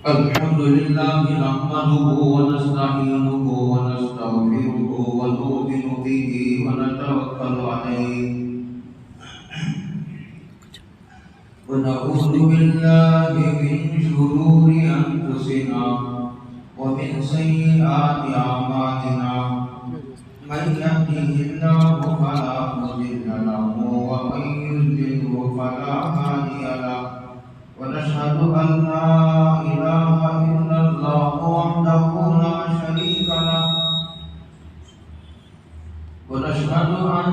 الحمد لله نحمده ونستعينه ونستغفره ونؤمن به ونتوكل عليه ونعوذ بالله من شرور أنفسنا ومن سيئات أعمالنا من يهده الله فلا مضل له ومن يضلل فلا هادي له ونشهد أن لا إله إلا الله وحده لا شريك له ونشهد أن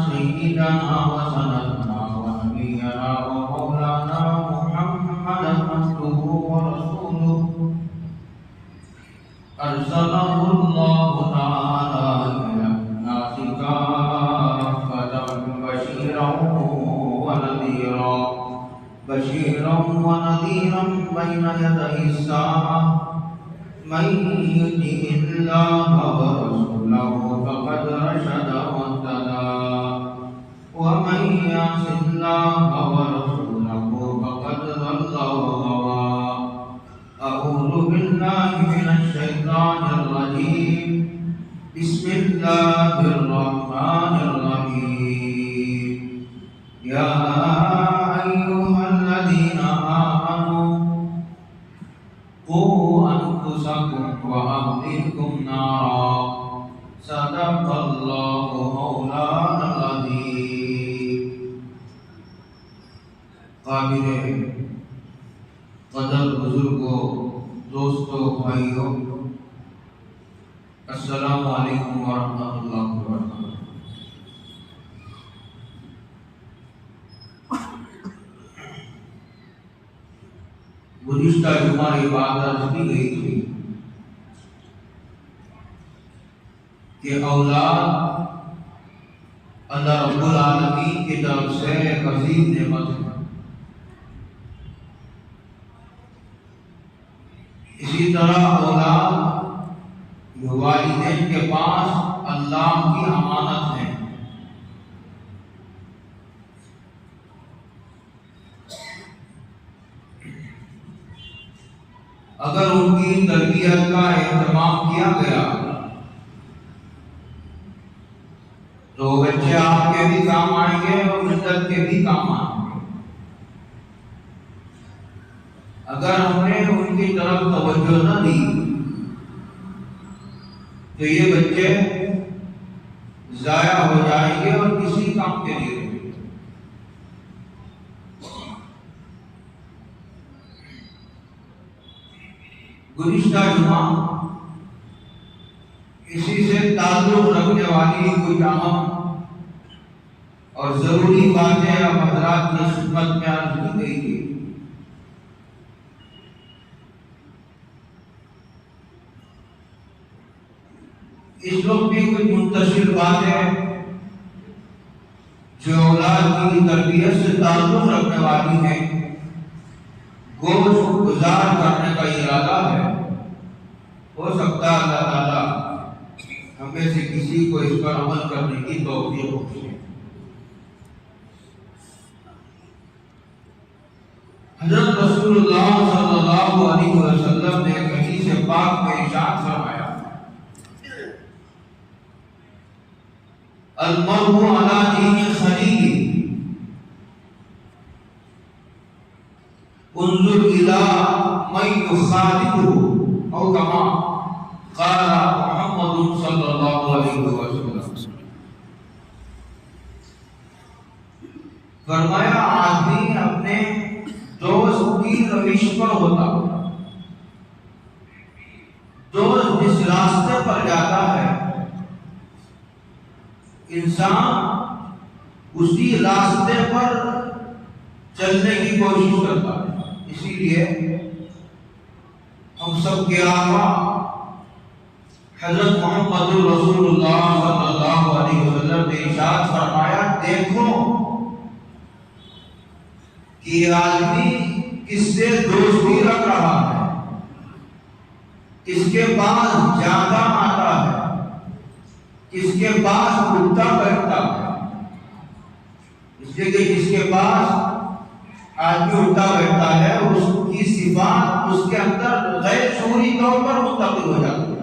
سيدنا وسندنا ونبينا ومولانا محمدا عبده ورسوله أرسله الله تعالى إلى الناس كافة بشيرا ونذيرا بين يدي الساعة من يطع الله ورسوله فقد رشد واهتدى ومن يعص الله ورسوله فقد ضل وغوى أعوذ بالله من الشيطان الرجيم بسم الله الرحمن الرحيم يا أيها الذين آمنوا قوا أنفسكم وأهليكم نارا صدق الله مولانا العظيم قابل قدر بزرگوں دوستوں بھائیوں السلام علیکم ورحمۃ اللہ وبرکاتہ۔ گزشتہ جمعہ یہ بات درج کی گئی تھی کہ اولاد اللہ رب العالمین کی طرف سے ایک عظیم نعمت ہے۔ اسی طرح اولاد والدین کے پاس اللہ کی امانت ہے۔ اگر ان کی تربیت کا اہتمام کیا گیا تو بچے آپ کے بھی کام آئیں گے اور ملت کے بھی کام آئیں گے۔ اگر ہم نے ان کی طرف توجہ نہ دی تو یہ بچے ضائع ہو جائیں گے اور کسی کام کے لیے نہیں۔ گزشتہ جمعہ اسی سے تعلق رکھنے والی کچھ اہم اور ضروری باتیں اب حضرات کی خدمت میں عرض کی گئی تھی۔ اس وقت بھی کچھ منتشر باتیں جو اولاد کی تربیت سے تعلق رکھنے والی ہیں گوش گزار کرنے کا ارادہ ہے۔ ہو سکتا ہے اللہ تعالیٰ ہمیں سے کسی کو اس پر عمل کرنے کی توفیق بخشے۔ حضرت رسول اللہ صلی اللہ علیہ وسلم نے حدیث پاک میں ارشاد فرمایا المرء علی دین خلیلہ انظر الى من یخالطہ او کما قال محمد صلی اللہ علیہ وسلم۔ فرمایا آدمی اپنے دوست کی روش پر ہوتا، دوست جس راستے پر جاتا ہے انسان اسی راستے پر چلنے کی کوشش کرتا ہے۔ اسی لیے ہم سب کے آقا حضرت محمد رسول اللہ صلی اللہ علیہ وسلم نے ارشاد فرمایا دیکھو کہ آدمی کس سے دوستی رکھ رہا ہے، کس کے پاس جاتا آتا ہے، کس کے پاس اٹھتا بیٹھتا ہے۔ اس لیے کہ جس کے پاس آدمی اٹھتا بیٹھتا ہے، اس کی صفات اس کے اندر غیر شعوری طور پر منتقل ہو جاتی ہے۔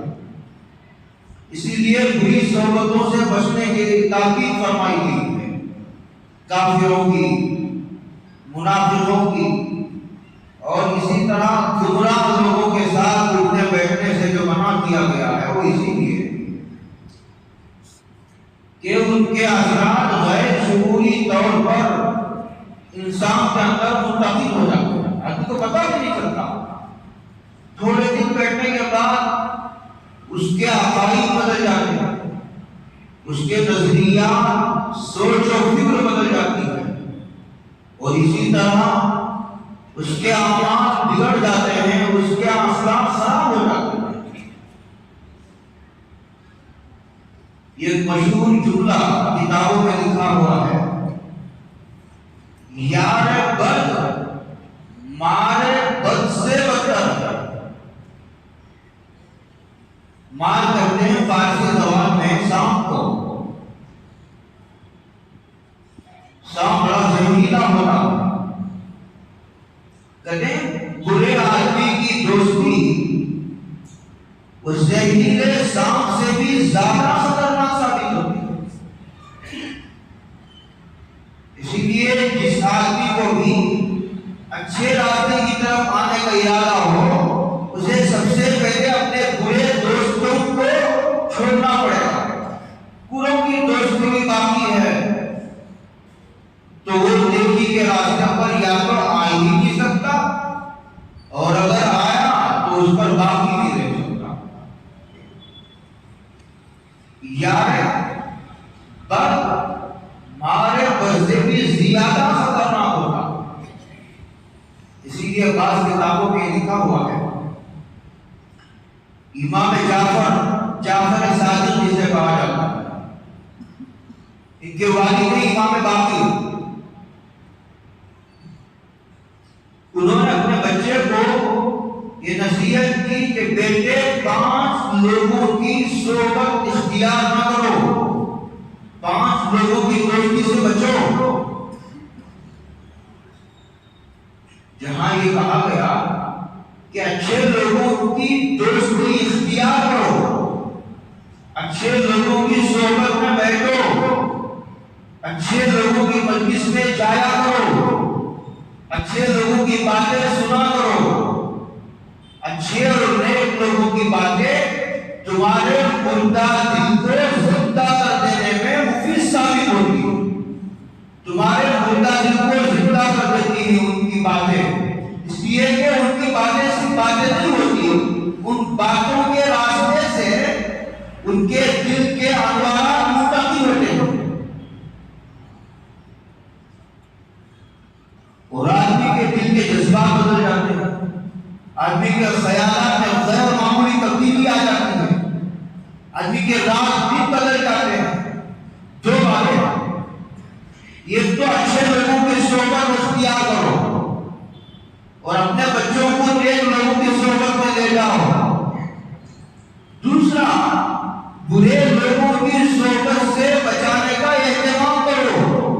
اسی لیے بری صحبتوں سے بچنے کی تاکید فرمائی گئی ہے، کافروں کی، منافقوں کی، اور اسی طرح گمراہ لوگوں کے ساتھ اٹھنے بیٹھنے سے جو منع کیا گیا ہے وہ اسی لیے کہ ان کے اثرات غیر شعوری طور پر انسان کے اندر منتقل ہو جاتے ہیں، آدمی کو پتہ بھی نہیں چلتا۔ تھوڑے دن بیٹھنے کے بعد اس کے عقائد بدل جاتے ہیں، اس کے نظریات، سوچ و فکر بدل جاتی ہے، اور اسی طرح اس کے اعمال بگڑ جاتے ہیں، اس کے اخلاق خراب ہو جاتے ہیں۔ یہ مشہور جملہ کتابوں میں لکھا ہوا ہے، یار بد مارے بد سے بدتر۔ مار کہتے ہیں فارسی زبان میں سانپ کو، سانپ بڑا زہریلا ہوتا، کہتے ہیں برے آدمی کی دوستی اس زہریلے سانپ سے بھی زیادہ خطرناک ثابت ہوتی ہے۔ اسی لیے جس آدمی کو بھی اچھے راستے کی طرف آنے کا ارادہ ہو، اسے سب سے پہلے اپنے برے دوستوں کو چھوڑنا پڑے گا۔ بروں کی دوستی بھی باقی ہے تو وہ نیکی کے راستے پر یا تو آ ہی نہیں سکتا، اور اگر آیا تو اس پر باقی نہیں رہ سکتا۔ یار بد مارے بد سے بھی زیادہ خطرناک ہوتا۔ اسی لیے بعض کتابوں میں لکھا ہوا ہے، امام جعفر صادق جسے کہا جاتا ہے، ان کے والد امام باقر، انہوں نے اپنے بچے کو یہ نصیحت کی کہ بیٹے 5 لوگوں کی صحبت اختیار نہ کرو، 5 لوگوں کی دوستی سے بچو۔ جہاں یہ کہا گیا کہ اچھے لوگوں کی دوستی اختیار کرو، اچھے لوگوں کی صحبت میں بیٹھو، اچھے لوگوں کی مجلس میں جایا کرو، اچھے لوگوں کی باتیں سنا کرو، اچھے اور نیک لوگوں کی باتیں تمہارے مردہ دل کو زندہ کر دینے میں مفید ثابت ہوتی ہے۔ تمہارے مردہ دل کو زندہ کر دیتی ہیں ان کی باتیں، اس لیے کہ ان کی باتیں صرف باتیں نہیں ہوتی، ان باتوں کے راستے سے ان کے دل کے انوارات منتقل ہوتے ہیں، اور آدمی کے دل کے جذبات بدل جاتے ہیں، آدمی کے خیالات میں غیر معمولی تبدیلی آ جاتی ہے، آدمی کے راز بھی بدل جاتے ہیں۔ 2 باتیں، یہ تو اچھے لوگوں کی صحبت اختیار کرو اور اپنے بچوں کو نیک لوگوں کی صحبت میں لے جاؤ۔ دوسرا، برے لوگوں کی صحبت سے بچانے کا اہتمام کرو،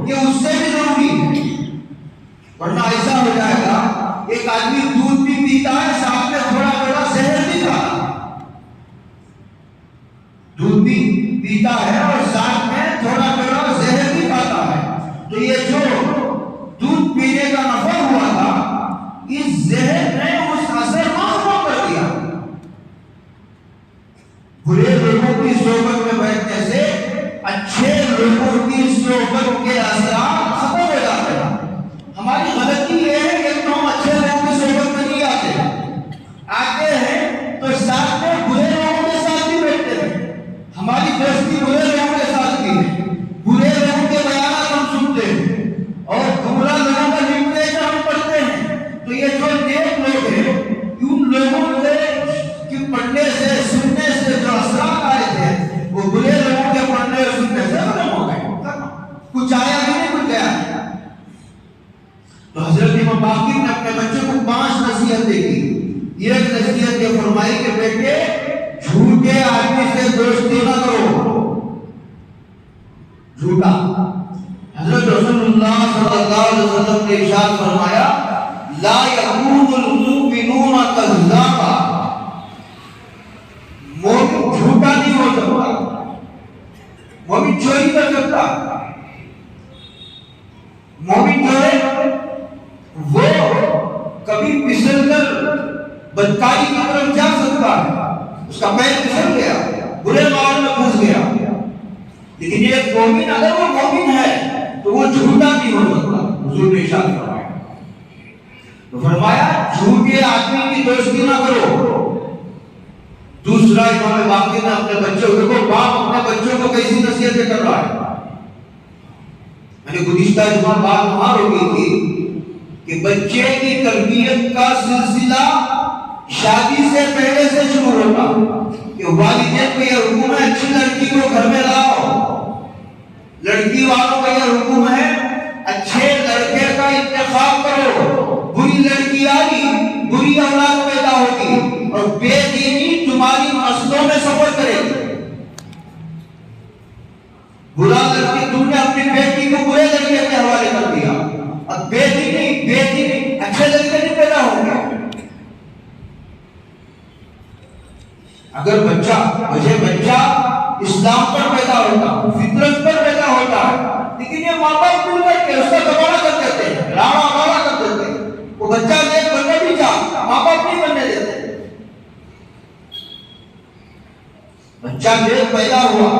یہ اس سے بھی ضروری ہے، ورنہ ایسا ہو جائے گا ایک آدمی دودھ بھی پیتا ہے، ساتھ میں تھوڑا تھوڑا زہر بھی کھاتا، دودھ بھی پیتا ہے اور ساتھ میں تھوڑا تھوڑا زہر بھی کھاتا ہے، تو یہ جو دودھ پینے کا نفع ہوا تھا، اس زہر نے اس اثر کو ختم کر دیا۔ برے لوگوں کی صحبت میں بیٹھنے سے اچھے لوگوں کی صحبت کے اثرات ختم ہو جاتے ہیں۔ ہماری غلطی یہ ہے کہ ہم اچھے لوگوں کی صحبت میں نہیں آتے ہیں تو ساتھ میں برے لوگوں کے ساتھ بھی بیٹھتے ہیں، ہماری دوستی برے لوگوں کے ساتھ بھی ہے، برے لوگوں کے بیانات ہم سنتے ہیں اور گمراہ لوگوں کا لٹریچر ہم پڑھتے ہیں، تو یہ جو نیک لوگ ہیں ان لوگوں کے پڑھنے سے سننے سے جو اثرات آئے تھے وہ برے لوگوں کے پڑھنے اور سننے سے ختم ہو گئے، کچھ آیا بھی نہیں، کچھ گیا۔ تو حضرت امام باقر نے اپنے بچوں کو 5 نصیحتیں کی۔ ایک نصیحت یہ فرمائی کہ بیٹے جھوٹے آدمی سے دوستی نہ کرو، جھوٹا۔ حضرت رسول اللہ صلی اللہ علیہ وسلم نے ارشاد فرمایا لا يكون المؤمنون كذابا، مومن جھوٹا نہیں ہو سکتا، مومن چوری کر سکتا، مومن جو ہے وہ کبھی پھسل کر بدکاری کی طرف جا سکتا ہے، اس کا پیر پھسل گیا، برے مال میں پھنس گیا، لیکن ایک مومن اگر وہ مومن ہے تو وہ جھوٹا نہیں ہو سکتا۔ حضور نے ارشاد فرمایا، تو فرمایا جھوٹے آدمی کی دوستی نہ کرو۔ دوسرا امام باقر نے اپنے بچوں کو، باپ اپنے بچوں کو کیسی نصیحتیں کر رہا ہے۔ میں نے گزشتہ جمعہ بات وہاں روکی تھی کہ بچے کی تربیت کا سلسلہ شادی سے پہلے سے شروع ہوتا کہ والدین کو یہ حکم ہے اچھی لڑکی کو گھر میں لاؤ، لڑکی والوں کا یہ حکم ہے اچھے لڑکے کا انتخاب کرو، بری لڑکی آئی بری اولاد پیدا ہوگی اور بے دینی تمہاری نسلوں میں سفر کرے گی۔ برا لڑکی تم نے اپنی بیٹی کو برے لڑکے کے حوالے کر دیا، اب بے دینی اچھے لڑکے نہیں پیدا ہوں گے۔ اگر بچہ اسلام پر پیدا ہوتا، فطرت پر پیدا ہوتا ہے، لیکن یہ ماں باپ مل کر کے اس کا دبانا کر دیتے ہیں، راڑا مارا کر دیتے ہیں، وہ بچہ نیک بننے بھی چاہتا، ماں باپ نہیں بننے دیتے۔ بچہ نیک پیدا ہوا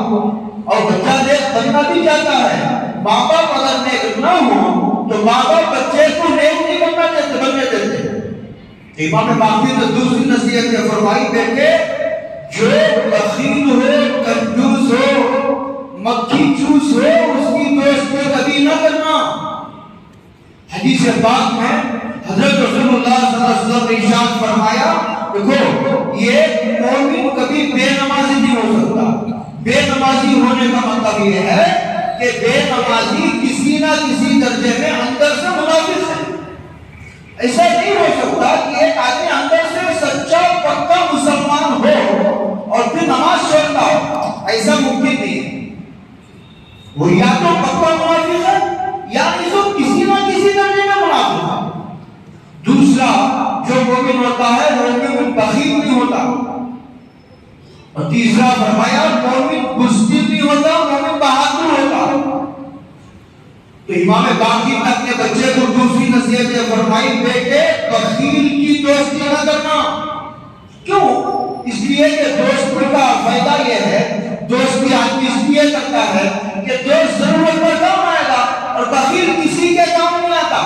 اور بچہ نیک بننا بھی چاہتا ہے، ماں باپ اگر نیک نہ ہو تو ماں باپ بچے کو نیک نہیں بننے دیتے۔ امام باقر نے دوسری نصیحت یہ فرمائی، بیٹے جو بخیل ہو، کنجوس ہو، مکھی چوس ہو، اس کی دوستی کبھی نہ کرنا۔ حدیث پاک میں حضرت رسول اللہ صلی اللہ علیہ وسلم نے ارشاد فرمایا، دیکھو یہ مومن کبھی بے نمازی نہیں ہو سکتا۔ بے نمازی ہونے کا مطلب یہ ہے کہ بے نمازی کسی نہ کسی درجے میں اندر سے منافق ہے۔ ایسا نہیں ہو سکتا کہ ایک آدمی اندر سے سچا پکا مسلمان ہو اور پھر نماز چھوڑتا ہو، ایسا ممکن نہیں ہے۔ وہ یا تو پکا منافق ہے یا کسی نہ کسی درجے میں منافق ہے۔ دوسرا جو مومن ہوتا ہے مومن بخیل نہیں ہوتا، اور تیسرا فرمایا مومن بزدل نہیں ہوتا، مومن بہادر ہوتا۔ تو امام باقر نے اپنے بچے کو دوسری نصیحت فرمائی، بیٹے بخیل کی دوستی نہ کرنا۔ کیوں؟ اس لیے کہ دوستی کا فائدہ یہ ہے، دوستی آدمی اس لیے کرتا ہے کہ دوست ضرورت پر کام آئے گا، اور بخیل کسی کے کام نہیں آتا۔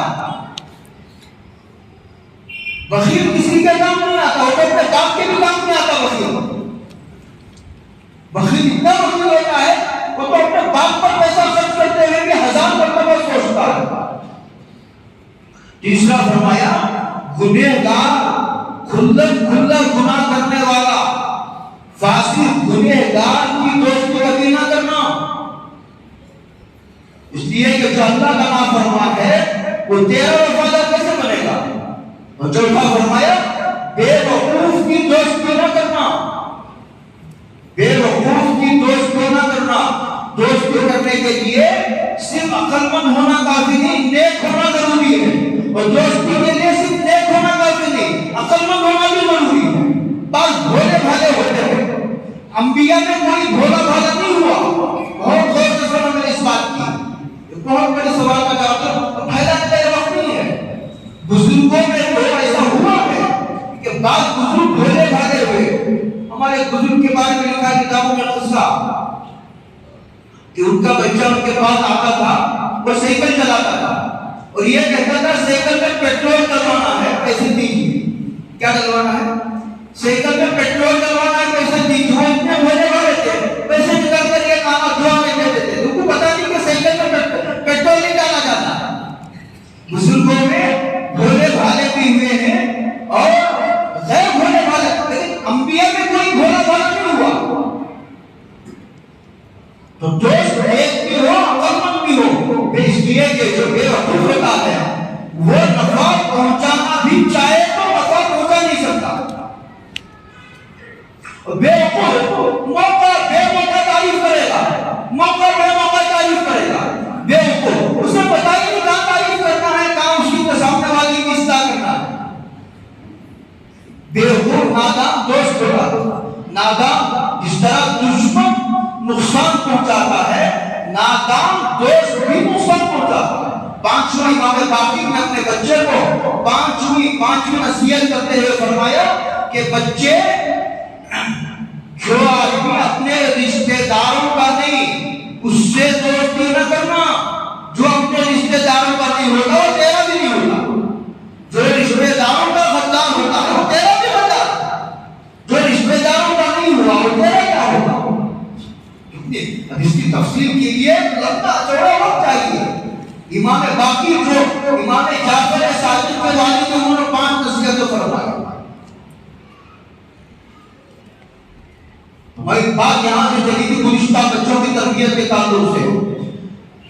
بخیل کسی کے کام نہیں آتا، وہ اپنے کام کے بھی کام نہیں آتا۔ بخیل اتنا بخیل ہوتا ہے وہ تو اپنے باپ پر پیسہ خرچ کرتے ہوئے بھی 1000 مرتبہ سوچتا ہے۔ تیسرا فرمایا گنہگار، کھلا گناہ کرنے والا، فاسق گنہگار کی دوستی کبھی نہ کرنا، اس لیے کہ جو اللہ کا نافرمان ہے وہ تیرا وفادار کیسے بنے گا۔ اور چوتھا فرمایا بے وقوف کی دوستی نہ کرنا، بے وقوف کی دوستی نہ کرنا۔ دوستی کرنے کے لیے صرف عقل مند ہونا کافی نہیں، نیک ہونا ضروری ہے، اور دوستی کے لیے صرف نیک ہونا کافی نہیں، عقل مند ہونا بھی ضروری ہے۔ بس بھولے بھالے ہوتے ہیں، انبیاء میں کوئی بھولا بھالا نہیں ہوا۔ بہت غور سے سمجھ لیں اس بات کی، بہت بڑے سوال کا جواب پھیلانے کا وقت نہیں ہے۔ بزرگوں میں تو ایسا ہوا ہے کہ بعض بزرگ بھولے بھالے ہوئے۔ ہمارے بزرگ کے بارے میں لکھا کتابوں میں قصہ کہ ان کا بچہ ان کے پاس آتا تھا، وہ سائیکل چلاتا تھا اور یہ کہتا تھا سائیکل میں پیٹرول ڈلوانا ہے، پیسے دیجیے۔ کیا ڈلوانا ہے؟ سائیکل میں پیٹرول ڈلوانا ہے، پیسے دیجیے۔ وہ اتنے بھولے والے تھے، پیسے نکال کر یہ کانا دھوا میں دے دیتے، ان کو پتا نہیں کہ سائیکل میں پیٹرول نہیں ڈالا جاتا۔ بزرگوں میں بھولے بھالے بھی ہوئے ہیں اور غیر بھولے بھالے، لیکن انبیاء میں کوئی بھولا بھالا نہیں ہوا۔ تو دوست ایک بھی ہو، عقل مند بھی ہو، اس لیے کہ جو بے وقوف ہوتا ہے وہ نفع پہنچانا بھی چاہے تو نفع پہنچا نہیں سکتا، اور بے نادان دوست ہوگا. نادان جس طرح دشمن نقصان پہنچاتا ہے، نادان دوست بھی نقصان پہنچاتا ہے. پانچواں امام باقر نے اپنے بچے کو پانچویں نصیحت کرتے ہوئے فرمایا کہ بچے، جو آدمی اپنے رشتہ داروں کا نہیں، اس سے دوستی نہ کرنا. جو اپنے رشتہ داروں کا نہیں ہوتا وہ تیرا بھی نہیں ہوتا. جو رشتہ داروں کا غدار ہوتا ہے وہ تیرا بھی غدار. جو رشتہ داروں کا نہیں ہوا وہ تیرا کیا ہوگا؟ اب اس کی تفصیل کے لیے لمبا چوڑا وقت چاہیے. امام باقر جو امام جعفر صادق کے والد ہیں، انہوں نے 5 نصیحتیں فرمائی. ہماری بات یہاں سے چلی تھی گزشتہ بچوں کی تربیت کے تعلق سے.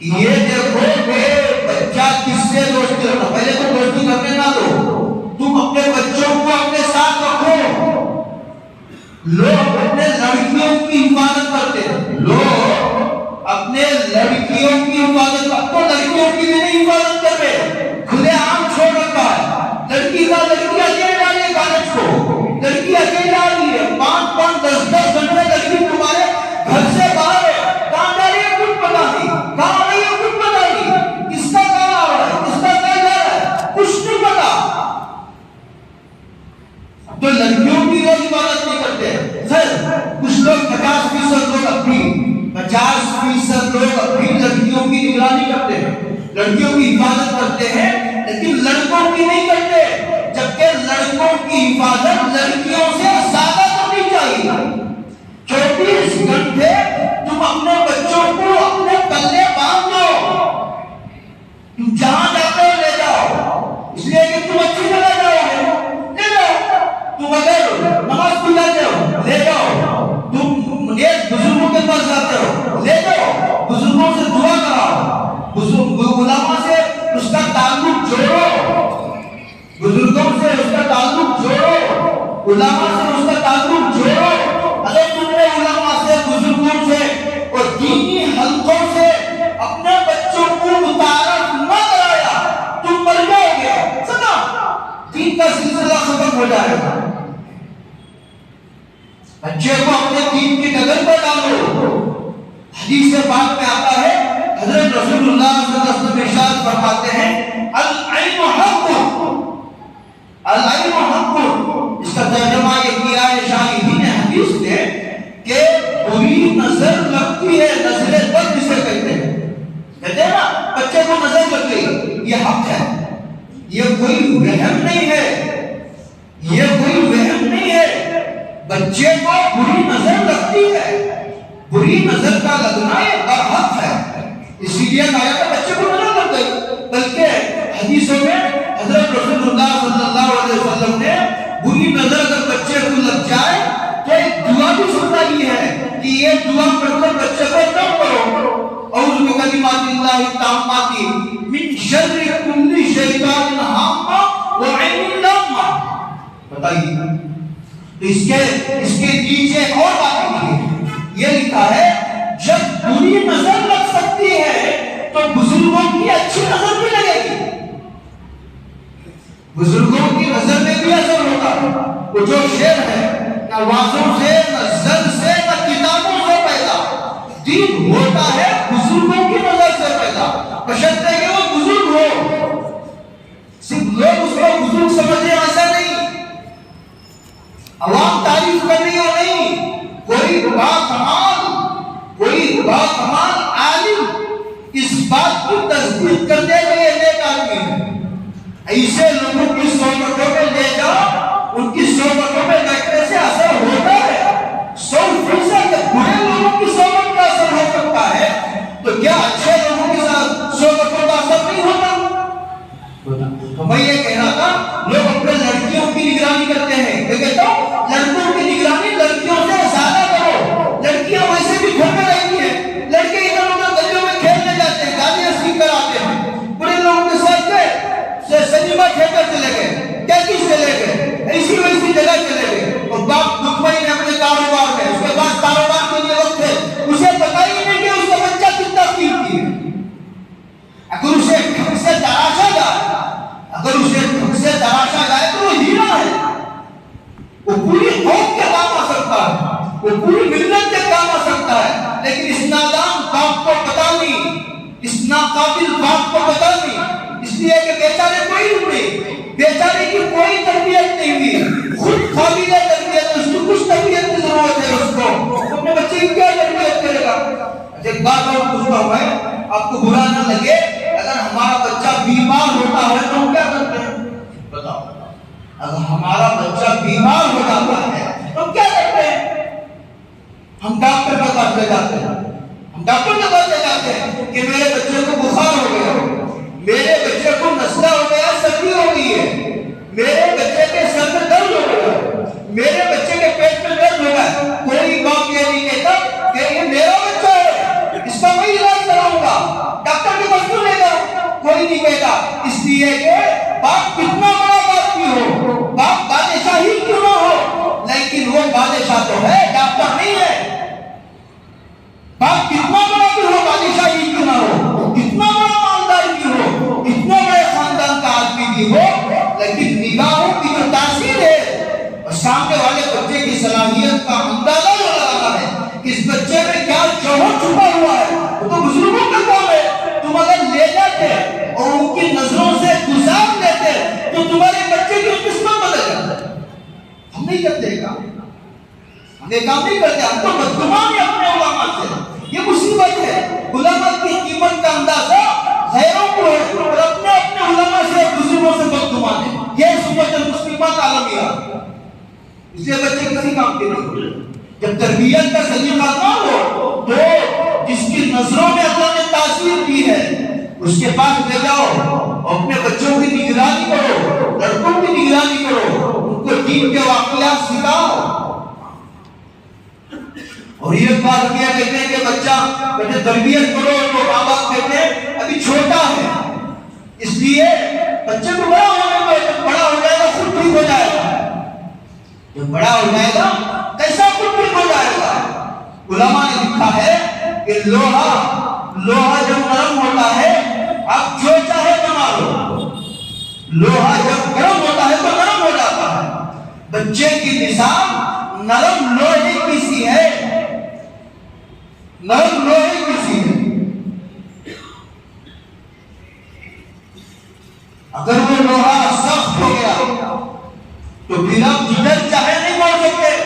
یہ دیکھو کہ بچہ کس سے دوستی کرنا، پہلے تو دوستی کرنے نہ دو. تم اپنے بچوں کو اپنے ساتھ رکھو. لوگ اپنے لڑکیوں کی حفاظت کرتے ہیں، لوگ اپنے لڑکیوں کی حفاظت کرتے، تو لڑکیوں کی بھی نہیں حفاظت کر رہے، کھلے عام چھوڑ رکھا ہے. لڑکی اکیلے ڈالی کالج کو، لڑکی اکیلے ڈالی ہے. 5 10 گھنٹے لڑکی تمہارے گھر سے باہر ہے. کہاں جا رہی ہے کچھ پتا نہیں، کہاں آ رہی ہے کچھ پتا نہیں، کس کا کہاں آ رہا ہے، کس کا کہاں جا رہا ہے، کچھ نہیں پتا. تو لڑکیوں کی روز عبادت نہیں کرتے. سر کچھ لوگ 50% لوگ ابھی لڑکیوں کی نگرانی کرتے ہیں، لڑکیوں کی حفاظت کرتے ہیں، لیکن لڑکوں کی نہیں کرتے. جبکہ لڑکوں کی حفاظت لڑکیوں سے زیادہ کرنی چاہیے. 24 گھنٹے تم اپنے بچوں کو اپنے پلے باندھ دو. تم جہاں جاتے ہو لے جاؤ، اس لیے کہ تم اچھی جگہ جاؤ گے، لے جاؤ. تم اگر نماز پڑھ جاتے ہو لے جاؤ. تم ایک بزرگوں کے پاس جاتے ہو لے جاؤ، بزرگوں سے دعا کراؤ، علماء سے اس کا تعلق جوڑو، بزرگوں سے اس کا تعلق جوڑو، علماء سے اس کا تعلق جوڑو. اگر تم نے علماء سے، بزرگوں سے اور دینی حلقوں سے اپنے بچوں کو متعارف نہ کرایا، تم مر جاؤ گے. سنا دین کا سلسلہ ختم ہو جائے گا. بچے کو اپنے دین کی ڈگر پر ڈالو. حدیث سے بات میں آتا ہے، حضرت رسول اللہ صلی اللہ علیہ وسلم ارشاد فرماتے ہیں العلم حق، العلم حق. اس کا ترجمہ یہ کیا ہے شاہدین حدیث نے کہ بری نظر لگتی ہے، نظر بد جسے کہتے ہیں. کہتے ہیں نا بچے کو نظر لگ گئی، یہ حق ہے، یہ کوئی وہم نہیں ہے، یہ کوئی وہم نہیں ہے. بچے کو بری نظر لگتی ہے، بری نظر کا لگنا یہ برحق ہے. اسی لیے کہا کہ بچے کو نظر لگ گئی. بلکہ حدیثوں میں حضرت رسول اللہ صلی اللہ علیہ وسلم نے بری نظر اگر بچے کو لگ جائے تو ایک دعا بھی سنائی ہے کہ یہ دعا پڑھ کر بچے کو کم کرو، اعوذ بکلمات اللہ التامات من شر کل شیطان ہامہ وعین لامہ. بتائیے اس کے نیچے ایک اور بات لکھی ہے، یہ لکھا ہے جب بری نظر لگ سکتی ہے تو بزرگوں کی اچھی نظر بھی لگے گی. بزرگوں کی نظر میں بھی اثر ہوتا ہے. وہ جو شعر ہے نہ وازوں سے، نہ زد سے، نہ کتابوں سے پیدا، دین ہوتا ہے بزرگوں کی نظر سے پیدا. بشرطے کہ وہ بزرگ ہو. صرف لوگ اس کو بزرگ سمجھے ایسا نہیں، عوام تعریف کرنی ہو نہیں. کوئی باکمال عالم اس بات کی تصدیق کرتے ہوئے یہ نیک آدمی ہے. ایسے لوگوں کی صحبتوں میں لے جاؤ، ان کی صحبتوں میں بیٹھنے سے اثر ہوتا ہے. 100% برے لوگوں کی صحبت کا اثر ہو سکتا ہے، تو کیا اچھے لوگوں کی صحبتوں کا اثر نہیں ہوتا؟ تو میں یہ کہہ رہا تھا لوگ اپنے لڑکیوں کی نگرانی کرتے ہیں. میں کہتا ہوں لڑکوں کی نگرانی لڑکیوں سے زیادہ کرو. لڑکیاں ویسے بھی گھر میں رہتی ہیں، لڑکے ادھر ادھر گلیوں میں کھیلنے جاتے ہیں، گالیاں سیکھ کر آتے ہیں. برے لوگوں کے ساتھ سنیما کھیل کر چلے گئے، ٹیکس چلے گئے، ناقابل باپ کو پتا نہیں، اس لیے کہ بیچارے کوئی نہیں، بیچارے کی کوئی تربیت نہیں ہوئی، خود قابل تربیت، اس کو کچھ تربیت کی ضرورت ہے، اس کو اپنے بچے کی کیا تربیت کرے گا؟ ایک بات اور پوچھتا ہوں میں، آپ کو برا نہ لگے، اگر ہمارا بچہ بیمار ہوتا ہے تو ہم کیا کرتے ہیں؟ بتاؤ، اگر ہمارا بچہ بیمار ہو جاتا ہے تو کیا کرتے ہیں؟ ہم ڈاکٹر کے پاس لے جاتے ہیں، ہم ڈاکٹر کے پاس لے جاتے ہیں کہ میرے بچے کو بخار ہو گیا، میرے بچے کو نزلہ ہو گیا، سردی ہو گئی ہے، میرے بچے کے سر میں درد ہو گیا، میرے بچے کے پیٹ میں درد ہو گیا۔ کوئی باپ یہ نہیں کہتا کہ یہ میرا بچہ ہے، اس کا میں علاج کراؤں گا، ڈاکٹر کے پاس کیوں لے جاؤں؟ کوئی نہیں کہتا، اس لیے کہ باپ کتنا بڑا باپ بھی ہو، باپ بادشاہ ہی کیوں نہ ہو، لیکن وہ بادشاہ تو ہے، ڈاکٹر نہیں ہے۔ باپ کتنا بڑا بھی ہو، بادشاہ ہی کیوں نہ ہو، کتنا بڑا مالدار بھی ہو، کتنے بڑے خاندان کا آدمی بھی ہو، لیکن نگاہوں کی جو تاثیر ہے اور سامنے والے بچے کی صلاحیت کا اندازہ جو لگانا ہے کہ اس بچے میں کیا جوہر چھپا ہوا ہے، وہ تو بزرگوں کا کام ہے۔ تم اگر لے جاتے اور ان کی نظروں سے گزار لیتے تو تمہارے بچے کی قسمت بدل جاتی۔ ہم نہیں کرتے گا، ہم یہ کام نہیں کرتے، ہم تو بدگمان ہیں اپنے علماء سے۔ یہ مصیبت ہے، علماء کی قیمت کا اندازہ غیروں کو ہے اور اپنے علماء سے بزرگوں سے بدگمان ہے۔ یہ سنت المسلمہ کا عالمیہ، اس لیے بچے کسی کام کے نہیں۔ جب تربیت کا سلیقہ نہ ہو تو جس کی نظروں میں اللہ نے تاثیر دی ہے اس کے پاس لے جاؤ، اپنے بچوں کی نگرانی کرو، لڑکوں کی نگرانی کرو، ان کو دین کے واقعات سکھاؤ۔ اور یہ بات کیا کہتے ہیں کہ بچہ بیٹے تربیت کرو، تو ماں باپ کہتے ہیں ابھی چھوٹا ہے، اس لیے بچے کو بڑا ہونے کو، جب بڑا ہو جائے گا خود ٹھیک ہو جائے گا، جب بڑا ہو جائے گا کیسا خود ٹھیک ہو جائے گا؟ علماء نے لکھا ہے کہ لوہا جب نرم ہوتا ہے آپ جو چاہے بنا لو، لوہا جب گرم ہوتا ہے تو نرم ہو جاتا ہے۔ بچے کی مثال نرم لوہے کی سی ہے، نرم لوہے کی سی ہے۔ اگر وہ لوہا سخت ہو گیا تو پھر آپ جدھر چاہے نہیں بول سکتے۔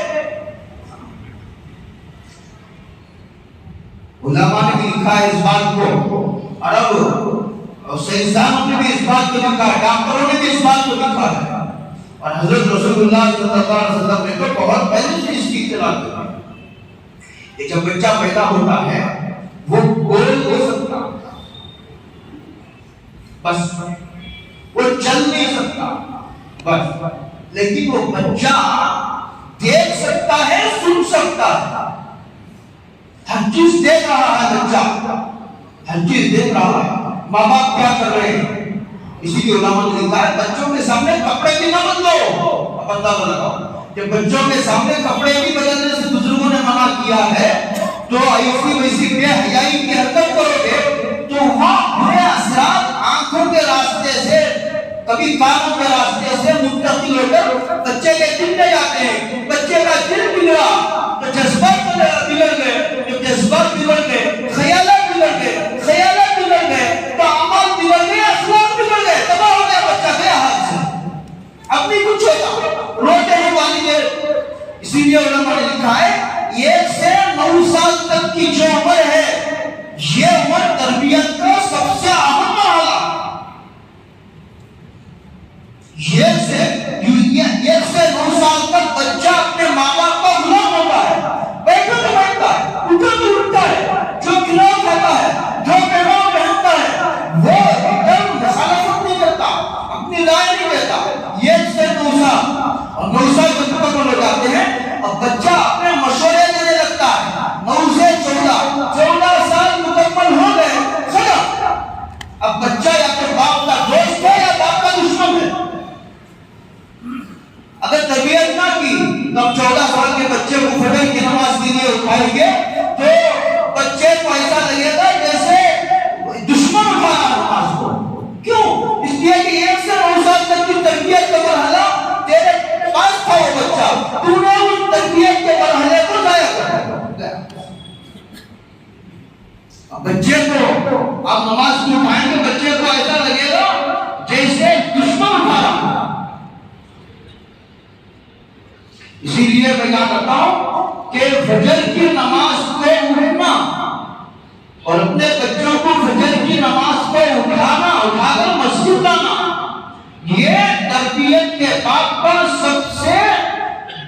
علماء نے بھی لکھا ہے اس بات کو، عرب اور سائنسدانوں نے بھی اس بات کو لکھا ہے، ڈاکٹروں نے بھی اس بات کو لکھا ہے، اور حضرت رسول اللہ صلی اللہ علیہ وسلم نے تو بہت پہلے سے اس کی اطلاع دی ہے کہ جب بچہ پیدا ہوتا ہے وہ بول نہیں سکتا، بس وہ چل نہیں سکتا بس، لیکن وہ بچہ دیکھ سکتا ہے، سن سکتا ہے، ہر چیز دیکھ رہا ہے بچہ، ہر چیز دیکھ رہا ہے۔ ماں باپ کیا کر رہے ہیں، اسی لیے علماء نے لکھا ہے بچوں کے سامنے کپڑے بھی نہ بدلو۔ اب اندازہ لگاؤ، جب بچوں کے سامنے کپڑے بھی بدلنے سے بزرگوں نے منع کیا ہے تو ایسی ویسی بے حیائی کی حرکت کرو گے تو وہاں برے اثرات آنکھوں کے راستے سے، کبھی کانوں کے راستے سے منتقل ہو کر بچے کے دل میں جاتے ہیں۔ بچے کا دل بگڑا تو جذبات بگڑ گئے، جب جذبات بگڑ گئے خیالات بگڑ گئے، خیالات بگڑ گئے تو اعمال بگڑ گئے، اخلاق بگڑ گئے، تباہ ہو گیا بچہ گیا ہاتھ سے، اب نہیں کچھ ہوتا، روتے ہیں والدین۔ اسی لیے علماء نے لکھا ہے 1 سے 9 سال تک کی جو عمر ہے یہ عمر تربیت کا سب سے اہم مرحلہ۔ 1 سے 9 سال تک بچہ اپنے ماں باپ کا غلام ہوتا ہے، بیٹھا تو بیٹھتا ہے، اٹھا تو اٹھتا ہے، جو کھلاؤ کھاتا ہے، جو پہناؤ پہنتا ہے، وہ ادھر مخالفت نہیں کرتا، اپنی رائے نہیں دیتا۔ 1 سے 9 سال، اور 9 سال جب تک ہو جاتے ہیں اب بچہ اپنے مشورے دینے لگتا ہے۔ 9 سے 14 سال مکمل ہو گئے، ختم۔ اب بچہ یا تو باپ کا دوست ہے یا باپ کا دشمن ہے۔ اگر تربیت نہ کی تو 14 سال کے بچے کو فجر کی نماز کے لیے اٹھائیں گے تو بچے کو ایسا لگے گا جیسے دشمن اٹھا رہا نماز کو۔ کیوں؟ اس لیے کہ 1 سے 9 سال تک کی تربیت کا مرحلہ تیرے پاس تھا، وہ بچہ تو نے اس تربیت کے مرحلے کو ضائع کر دیا۔ بچے کو آپ نماز کو اٹھائیں گے بچے کو ایسا لگے گا جیسے دشمن اٹھا رہا. اسی لیے میں کیا کرتا ہوں کہ فجر کی نماز پہ اٹھنا اور اپنے بچوں کو فجر کی نماز پہ اٹھا کر مسجد لانا، یہ تربیت کے باب پر سب سے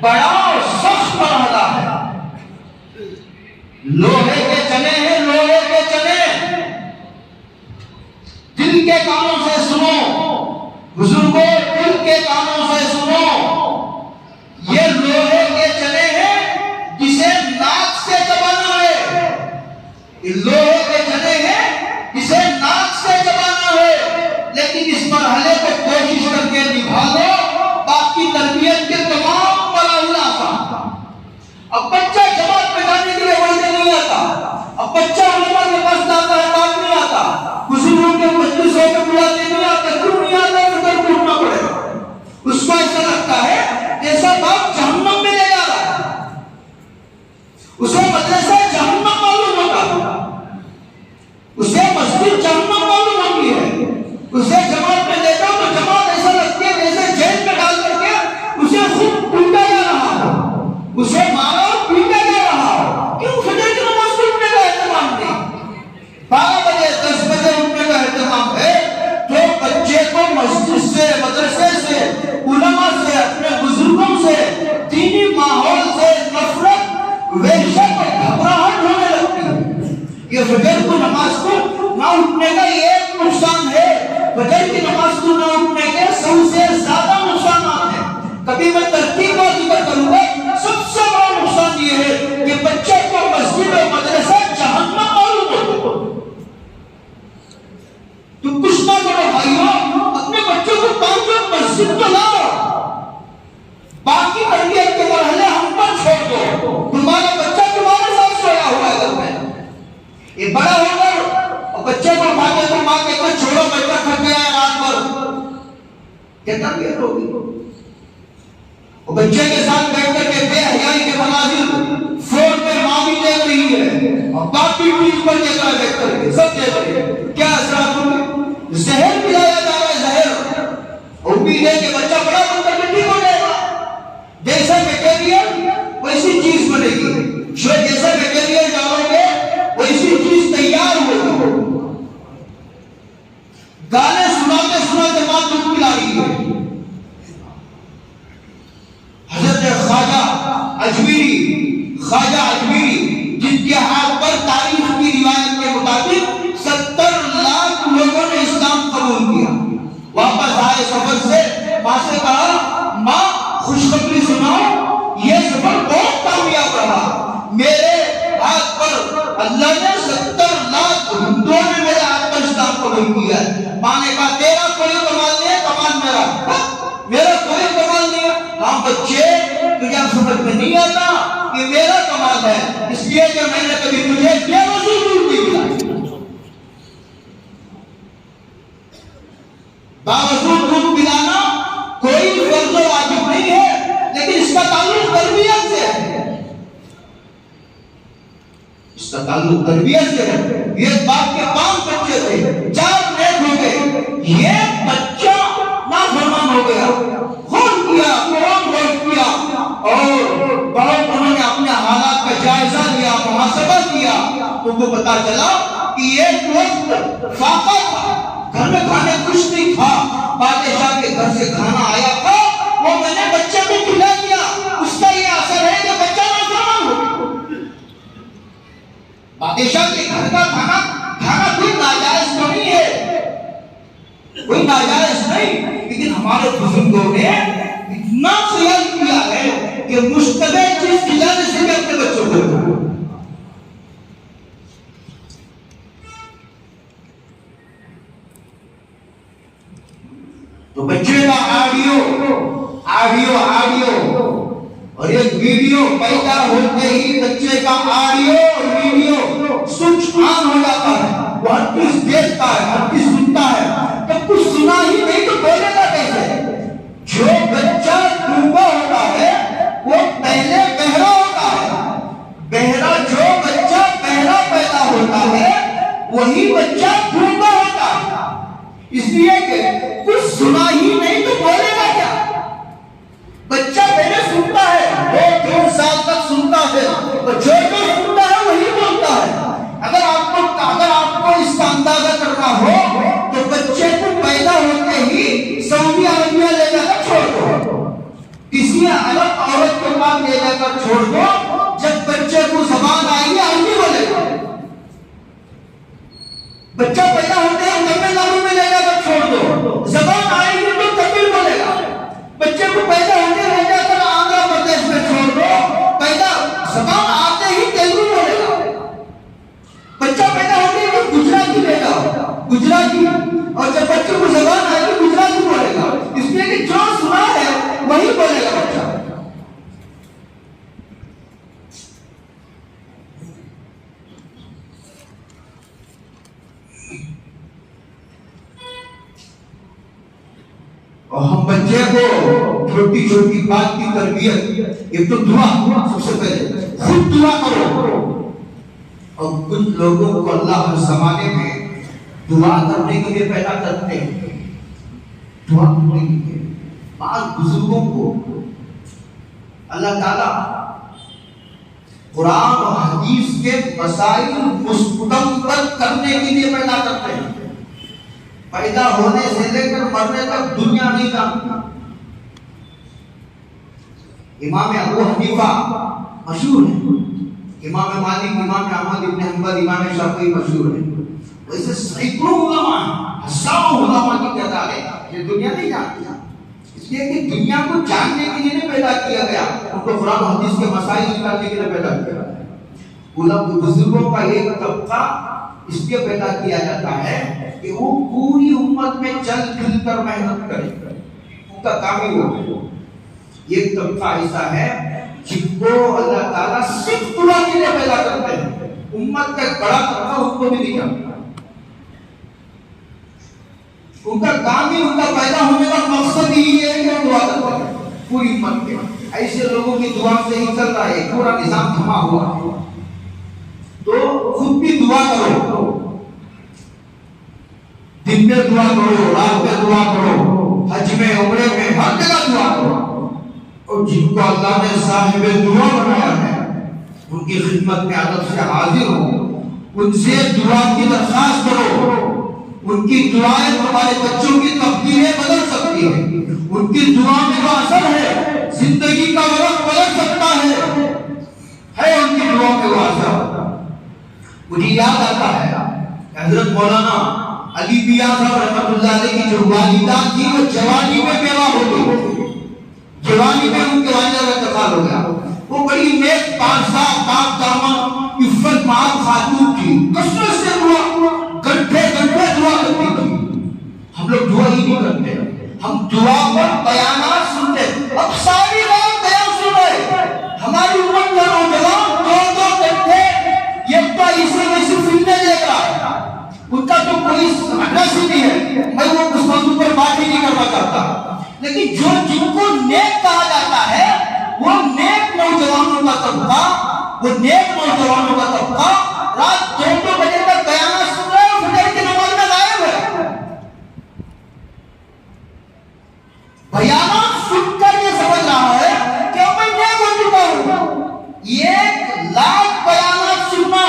بڑا اور سخت مرحلہ ہے. لوہے کے چنے ہیں، لوہے کے چنے. دل کے کانوں سے سنو بزرگوں، دل کے کانوں سے سنو. یہ لوہے کے چنے ہیں جسے ناک سے چبانا ہے. لوہے کے چنے ہیں جسے ناک سے چبانا ہے. لیکن اس مرحلے کو کوشش کر کے نبھا لو، باقی تربیت کے تمام مراحل آسان. اب بچہ جماعت میں جانے کے لیے وعدے نہیں آتا. اب بچہ علماء کے پاس جاتا ہے، بات نہیں آتا. بزرگوں کے مجلسوں میں بلاتے نہیں آتا. کیوں نہیں آتا؟ فکر ڈھونڈنا پڑے گا. اس کو ایسا لگتا ہے جیسا باپ جہنم میں لے جا رہا ہے. اسے مدرسہ جہنم معلوم ہوتا، اسے مسجد جہنم معلوم ہوتی ہے. اسے جماعت میں لے جاؤ تو جماعت ایسا لگتی ہے جیسے جیل میں ڈال کر کے اسے خود پیٹا جا رہا ہو، اسے مارا اور پیٹا جا رہا ہو. کیوں؟ فجر کی نماز کو اٹھنے کا اہتمام نہیں. 12 بجے 10 بجے اٹھنے کا اہتمام ہے. تو بچے کو مسجد سے، مدرسے سے، علماء سے، اپنے بزرگوں سے، دینی ماحول سے نفرت، وحشت اور گھبراہٹ ہونے لگتی ہے. یہ فجر کی نماز کو نہ اٹھنے کا ایک نقصان ہے. فجر کی نماز کو نہ اٹھنے کے سب سے زیادہ نقصانات ہیں. کبھی میں ترتیب اور ذکر کروں گا. سب سے بڑا نقصان یہ ہے کہ بچے کو مسجد اور مدرسہ جہنم معلوم ہو. تم کچھ نہ کرو بھائیوں، اپنے بچوں کو پانچوں مسجد کو لاؤ. باقی تربیت کے مرحلے ہم پر چھوڑ دو. تمہارا بچہ تمہارے ساتھ سویا ہوا ہے گھر میں. یہ بڑا ہو کر بچے کو اٹھا کے تم ماں کہتے چھوڑو بچہ تھک گیا ہے رات بھر، کیا تربیت ہوگی؟ بچے کے ساتھ بیٹھ کر کے بے حیائی کے مناظر فون پہ ماں بھی دیکھ رہی ہے اور باپ بھی ٹی وی پر دیکھ رہا ہے، بیٹھ کر کے سب دیکھ رہے ہیں. کیا اثرات ہوگی؟ زہر پلایا جا رہا ہے، زہر. امید ہے کہ بچہ بڑا بن کر کے ٹھیک ہو جائے گا. جیسا میٹیریل ویسی چیز بنے گی. جیسا میٹیریل ڈالو گے ویسی چیز تیار ہوگی. گانے سناتے سناتے ماں دودھ پلا رہی ہے. حضرت خواجہ اجمیری جن کے ہاتھ پر تاریخ کی روایت کے مطابق 70 لاکھ لوگوں نے اسلام قبول کیا، واپس آئے سفر سے. ماں سے کہا ماں خوشخبری سناؤ، یہ سفر بہت کامیاب رہا. میرے ہاتھ پر اللہ نے 70 لاکھ ہندوؤں نے میرے ہاتھ پر اسلام قبول کیا. ماں نے کہا تیرا کوئی کمال نہیں ہے، کمال میرا کوئی کمال نہیں ہے. ہاں بچے تجھے سمجھ میں نہیں آتا کہ میرا کمال ہے، اس لیے کہ میں نے کبھی تجھے بے وضو دودھ نہیں پلایا. باوضو دودھ پلانا کوئی فرض و واجب نہیں ہے، لیکن اس کا تعلق تربیت سے ہے. اس کا تعلق تربیت سے ہے. یہ باپ کے 5 بچے تھے، 4 نیک ہو گئے. یہ بچہ نافرمان ہو گیا، خون کیا، قرآن غلط کیا، اور بڑوں انہوں نے اپنے حالات کا جائزہ لیا، محاسبہ کیا. ان کو پتا چلا کہ یہ وقت فاقہ تھا، گھر میں کھانے کچھ نہیں تھا. بادشاہ کے گھر سے کھانا آیا تھا، وہ میں نے بچے کو کھلا دیا. اس کا یہ اثر ہے کہ بچہ نافرمان ہو گیا. بادشاہ کے گھر کا کھانا کوئی ناجائز نہیں ہے، کوئی ناجائز نہیں، لیکن ہمارے بزرگوں نے اتنا خیال کیا ہے کہ مشتبہ چیز کھلانے سے بھی اپنے بچوں کو. تو بچے کا آڈیو اور ایک ویڈیو پیدا ہوتے ہی بچے کا آڈیو اور ویڈیو سوئچ آن ہو جاتا ہے. وہ ہر چیز دیکھتا ہے، ہر چیز سنتا ہے. جب کچھ سنا ہی نہیں تو بولے گا کیسے؟ جو بچہ ڈوبا ہوتا ہے وہ پہلے بہرا ہوتا ہے. بہرا جو بچہ بہرا پیدا ہوتا ہے وہی بچہ ہے، تو جو سنتا ہے وہی بولتا ہے۔ اگر آپ کو اس کا اندازہ کرنا ہو تو بچے کو پیدا ہوتے ہی سعودی عربیہ لے جا کر چھوڑ دو، کسی الگ عورت کے پاس لے جا کر چھوڑ دو، جب بچے کو زبان آئے گی عربی بولے گا۔ بچہ پیدا ہوتے ہیں تمل ناڈو میں لے جا کر چھوڑ دو، زبان آئے گی تو تمل بولے گا۔ بچے کو پیدا ہوتے لے جا کر آندھرا پردیش میں چھوڑ دو، پیدا زبان آتے ہی تیلگو بولے گا۔ بچہ پیدا ہوتے ہی گجراتی لے گا، گجراتی، اور جب بچے کو زبان آئے گی گجراتی بولے گا، اس لیے کہ جو سنا ہے وہی بولے گا بچہ۔ اور ہم بچے کو چھوٹی چھوٹی بات کی تربیت، ایک تو دعا، سب سے پہلے خود دعا کرو۔ اور کچھ لوگوں کو اللہ ہر زمانے میں دعا کرنے کے لیے پیدا کرتے ہیں، دعا کرنے کے لیے۔ بعض بزرگوں کو اللہ تعالیٰ قرآن اور حدیث کے مسائل مستقبل کرنے کے لیے پیدا کرتے ہیں۔ پیدا ہونے سے لے کر مرنے تک دنیا نہیں جانتی۔ امام ابو حنیفہ مشہور ہے، امام مالک، امام احمد بن حنبل، امام شافعی مشہور ہے۔ ویسے سینکڑوں علماء، ہزاروں علماء کی تعداد ہے، یہ دنیا نہیں جانتی۔ اس لیے کہ دنیا کو جاننے کے لیے نہیں پیدا کیا گیا، ان کو قرآن و حدیث کے مسائل نکالنے کے لیے پیدا کیا گیا۔ علماء بزرگوں کا ایک طبقہ اس لیے پیدا کیا جاتا ہے کہ وہ پوری امت میں چل پھر کر محنت کرے، ان کا کام ہی وہ ہے۔ یہ طبقہ ایسا ہے جن کو اللہ تعالیٰ صرف دعا کے لیے پیدا کرتے ہیں، امت کا بڑا طبقہ ان کو بھی نہیں جانتا۔ ان کا کام ہی، ان کا پیدا ہونے کا مقصد ہی ہے کہ وہ دعا کرتے ہیں پوری امت کے۔ ایسے لوگوں کی دعا سے ہی چل رہا ہے، پورا نظام تھما ہوا ہے۔ تو خود بھی دعا کرو، دن میں دعا کرو، رات میں دعا کرو، حج میں، عمرے میں، ہر جگہ دعا کرو۔ اور جن کو اللہ نے صاحب دعا بنایا ہے ان کی خدمت میں ادب سے حاضر ہو، ان سے دعا کی درخواست کرو۔ ان کی دعائیں تمہارے بچوں کی تقدیریں بدل سکتی ہیں، ان کی دعا میں جو اثر ہے زندگی کا ورق بدل سکتا ہے ان کی دعا میں وہ اثر۔ مجھے یاد آتا ہے حضرت مولانا علی میاں صاحب رحمۃ اللہ علیہ کی جو والدہ تھی وہ جوانی میں بیوہ ہو گئی، جوانی میں ان کے والدہ کا انتقال ہو گیا۔ وہ بڑی نیک، پارسا، پاک دامن، عفت مآب خاتون تھی، کثرت سے دعا، گھنٹے گھنٹے دعا کرتی تھی۔ ہم لوگ دعا ہی نہیں کرتے، ہم دعا پر بیانات سنتے۔ اب ساری بات بیان سن رہے، ہماری امت کا نوجوان دو گھنٹے ایک تو اسے ویسے فلمیں دیکھ رہا ہے، ان کا تو کوئی اڈریس ہی نہیں ہے۔ میں وہ اس موضوع پر بات ہی نہیں کرنا چاہتا، لیکن جن کو نیک کہا جاتا ہے وہ نیک نوجوانوں کا طبقہ، وہ نیک نوجوانوں کا طبقہ رات 2 بجے تک بیانات سن رہے ہیں، فجر کی نماز میں غائب ہے۔ بیانات سن کر یہ سمجھ رہا ہے کہ میں نیک ہو چکا ہوں۔ 1,00,000 بیانات سننا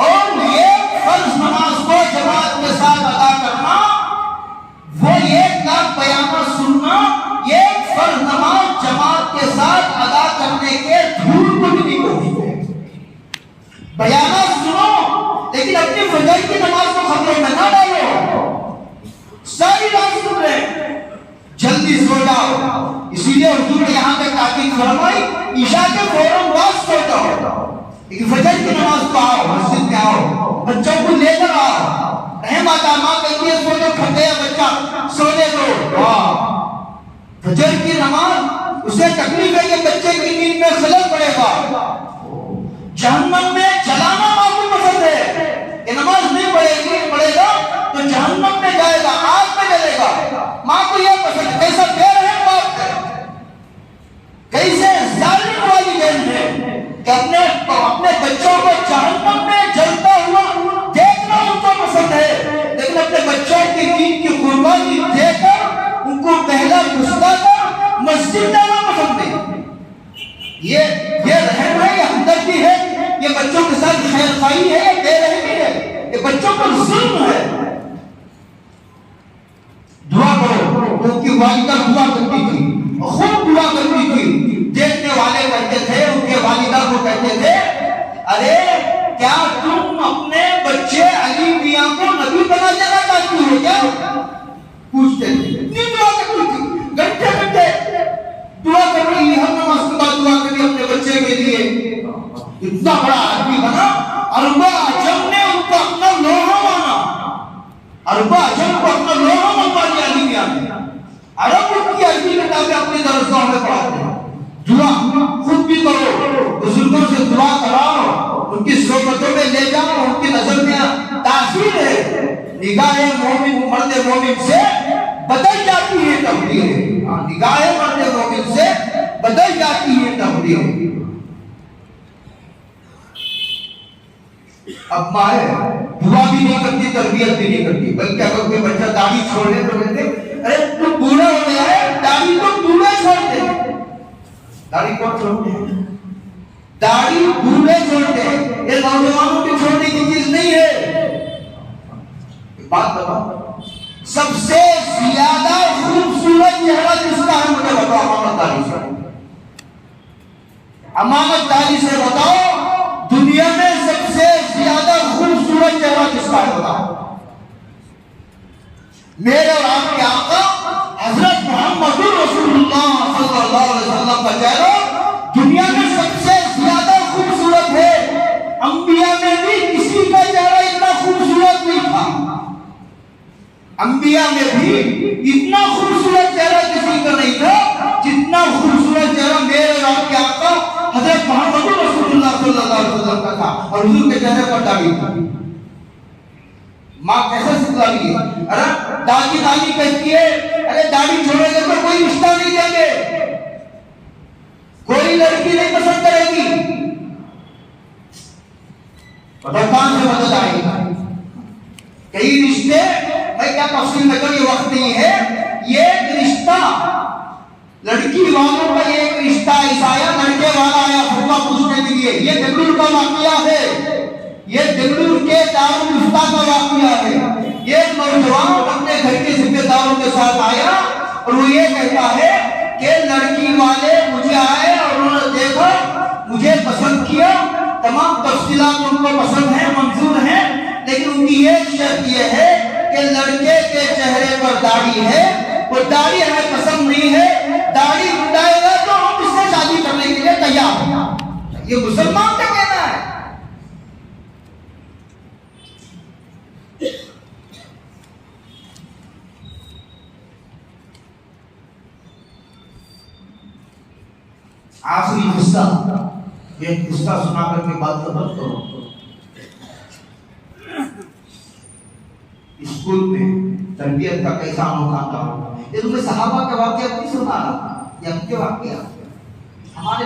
اور ایک فرض نماز کو جماعت کے ساتھ ادا کرنا، وہ 1,00,000 بیانات سننا، ایک فرض نماز جماعت کے ساتھ ادا کرنے کے دھول کو بھی نہیں پہنچتے۔ بیانات سنو لیکن اپنی فجر کی نماز کو خطرے میں نہ ڈالو۔ ساری بات سن رہے، جلدی سو جاؤ، اسی لیے حضور نے یہاں تک تاکید فرمائی عشاء کے فوراً بعد سو جاؤ، لیکن فجر کی نماز کو آؤ، مسجد میں آؤ، بچوں کو لے کر آؤ۔ رحم آتا ماں کہتی ہے سو جو کھٹے ہے بچہ سونے دو۔ فجر کی نماز اسے تکلیف ہے کہ بچے کی نیند میں خلل پڑے گا، جہنم میں جلانا ماں کو پسند ہے، یہ نماز نہیں پڑے گا تو جہنم میں جائے گا، آگ میں جلے گا۔ ماں کو یہ پسند ہے، کیسا بے رحم باپ ہے، کیسے ظالم والدین ہے کہ اپنے بچوں کو جہنم میں جلتا ہوا دیکھنا ان کو پسند ہے، لیکن اپنے بچوں کی دین کی قربانی دے کر ان کو پہلا گھستا کر مسجد جانا پسند ہے۔ یہ رحم ہے یا بچوں کے ساتھ خیر خواہی ہے یا بے رحمی ہے؟ یہ بچوں پر ظلم ہے۔ دعا کرو۔ ان کی والدہ دعا کرتی تھی، خود دعا کرتی تھی، دیکھنے والے کہتے تھے، ان کے والدہ کو کہتے تھے ارے کیا تم اپنے بچے علی میاں کو نبی بنا دینا چاہتی ہو کیا؟ پوچھتے تھے، اتنی دعا کرتی تھی، گھنٹے گھنٹے دعا کر رہی ہے، ہر نماز کے بعد دعا کری اپنے بچے کے لیے۔ اتنا بڑا آدمی بنا، عرب اعجم نے ان کو اپنا لوہا مانا، عرب اعجم کو اپنا لوہا مانوا لیا علی میاں نے۔ عرب ان کی عربی کتابیں اپنے درسگاہ میں پڑھاتے ہیں۔ دعا خود بھی کرو، بزرگوں سے دعا کراؤ، ان کی صحبتوں میں لے جاؤ، ان کی نظر میں تاثیر ہے۔ نگاہ مومن مرد مومن سے بدل جاتی ہے تقدیر، نگاہ مرد مومن سے بدل جاتی ہے تقدیر۔ اب ماں ہے، دعا بھی نہیں کرتی، تربیت بھی نہیں کرتی، بلکہ اگر کوئی بچہ داڑھی چھوڑ لے تو کہتے ارے تو بوڑھا ہو گیا ہے، داڑھی تو بوڑھے چھوڑتے ہیں۔ داڑھی کون چھوڑتے ہیں؟ داڑھی بوڑھے چھوڑتے ہیں، یہ نوجوانوں کی چھوڑنے کی چیز نہیں ہے۔ بات بتاؤ، سب سے زیادہ خوبصورت چہرہ جس کا ہے مجھے بتاؤ، امانت داری سے، امانت داری سے بتاؤ، دنیا میں سب سے زیادہ خوبصورت چہرہ کس کا ہے بتاؤ؟ میرے اور آپ کے آقا حضرت محمد رسول اللہ صلی اللہ علیہ وسلم کا چہرہ دنیا میں سب سے زیادہ خوبصورت ہے۔ انبیاء میں بھی کسی کا چہرہ اتنا خوبصورت نہیں تھا، انبیاء میں بھی اتنا خوبصورت چہرہ کسی کا نہیں تھا جتنا خوبصورت چہرہ میرے اور آپ کے آقا حضرت محمد رسول اللہ صلی اللہ علیہ وسلم کا تھا، اور حضور کے چہرے پر داڑھی تھی۔ ماں کیسے سکھلا رہی ہے؟ ارے دادی نانی کہتی ہے ارے داڑھی چھوڑے گے تو کوئی رشتہ نہیں دیں گے، کوئی لڑکی نہیں پسند کرے گی۔ کہاں سے مدد آئے گی؟ کئی رشتے، میں کیا تفصیل میں کروں، یہ وقت نہیں ہے، یہ ایک رشتہ لڑکی والوں کا، یہ ایک رشتہ ایسا آیا، لڑکے والا آیا پھوپا پوچھنے کے لیے، یہ دبلور کا واقعہ ہے، یہ دبلور کے دارالفتہ کا واقعہ ہے۔ یہ نوجوان اپنے گھر کے ذمہ داروں کے ساتھ آیا اور وہ یہ کہتا ہے کہ لڑکی والے مجھے آئے اور انہوں نے دیکھا، مجھے پسند کیا، تمام تفصیلات ان کو پسند ہیں، منظور ہیں، لیکن ان کی ایک شرط یہ ہے کہ لڑکے کے چہرے پر داڑھی ہے، وہ داڑھی ہمیں پسند نہیں ہے، داڑھی مٹائے گا تو ہم اس سے شادی کرنے کے لیے تیار ہیں۔ یہ مسلمان کا کہنا ہے۔ آخری قصہ، ایک قصہ سنا کر کے بات ختم کرو۔ اسکول میں تربیت کا کیسا انوکھا تھا، یہ تمہیں صحابہ کے واقعہ نہیں سنا رہا، یہ ہم کے واقعہ ہمارے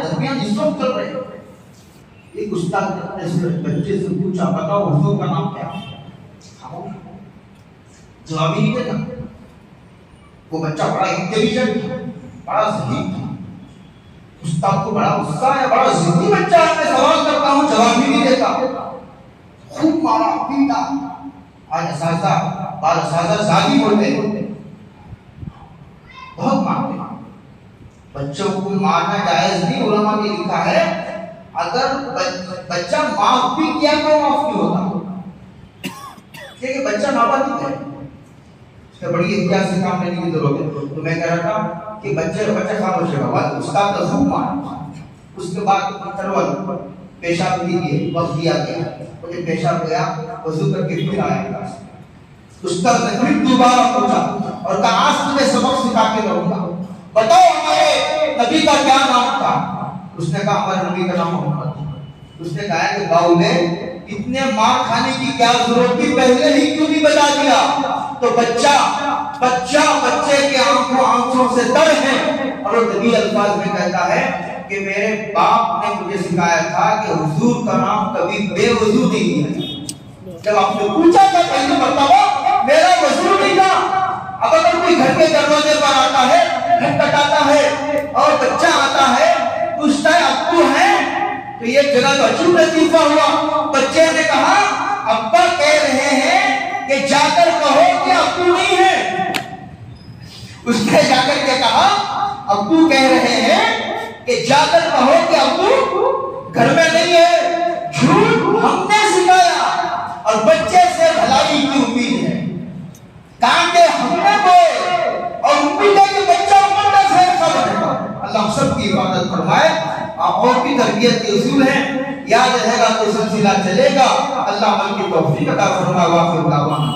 درمیان اس وقت چل رہے ہیں۔ ایک استاد نے اپنے بچے سے پوچھا بتاؤ حضور کا نام کیا ہے؟ جواب ہی نہیں دیتا۔ وہ بچہ بڑا انٹیلیجنٹ تھا، بڑا ذہین تھا، استاد کو بڑا غصہ ہے، بڑا ضدی بچہ ہے، میں سوال کرتا ہوں جواب ہی نہیں دیتا، خوب مارا پیٹا۔ آج اساتذہ بعض اساتذہ ظالم ہوتے ہیں، بہت مارتے ہیں بچوں کو، مارنا جائز نہیں، علماء نے لکھا ہے اگر بچہ معاف بھی کیا تو معاف نہیں ہوتا، کہ بچہ نابالغ ہے، اس سے بڑی احتیاط سے کام لینے کی ضرورت ہے۔ تو میں کہہ رہا تھا کہ بچہ خاموش ہے، استاد کا خوب مارا، اس کے بعد ترول پیشاب کیجیے، وقت دیا گیا، مجھے پیشاب گیا، وضو کر کے پھر آیا، استاد نے پھر دوبارہ پوچھا اور کہا آج تمہیں سبق سکھا کے رہوں گا، بتاؤ ہمارے نبی کا کیا نام تھا؟ اس نے کہا ہمارے نبی کا نام محمد۔ اس نے کہا کہ باؤ نے اتنے مار کھانے کی کیا ضرورت تھی، پہلے ہی کیوں نہیں بتا دیا؟ تو بچے کے آنکھوں سے تر ہے، اور وہ طویل الفاظ میں کہتا ہے کہ میرے باپ نے مجھے سکھایا تھا کہ حضور کا نام کبھی بے وضو نہیں لیا۔ جب آپ نے پوچھا تھا پہلی مرتبہ، میرا وضو نہیں تھا۔ اب اگر کوئی گھر کے دروازے پر آتا ہے، کھٹکھٹاتا ہے اور بچہ آتا ہے، پوچھتا ہے ابو ہے، تو یہ جگہ تو عجیب لطیفہ ہوا. بچے نے کہا ابا کہہ رہے ہیں کہ جا کر کہو کہ ابو نہیں ہے. اس نے جا کر کے کہا ابو کہہ رہے ہیں کہ جا کر کہو کہ ابو گھر میں نہیں ہے. جھوٹ ہم نے سکھایا اور بچے سے بھلائی کی امید ہے. کہا کہ ہم نے بولے اور امید ہے کہ بچہ امت کا خیر خواہ بنے گا. اللہ ہم سب کی عبادت فرمائے. اور بھی تربیت کے اصول ہیں, یاد رہے گا تو سلسلہ چلے گا. اللہ عمل کی توفیق عطا فرمائے. واخر دعوانا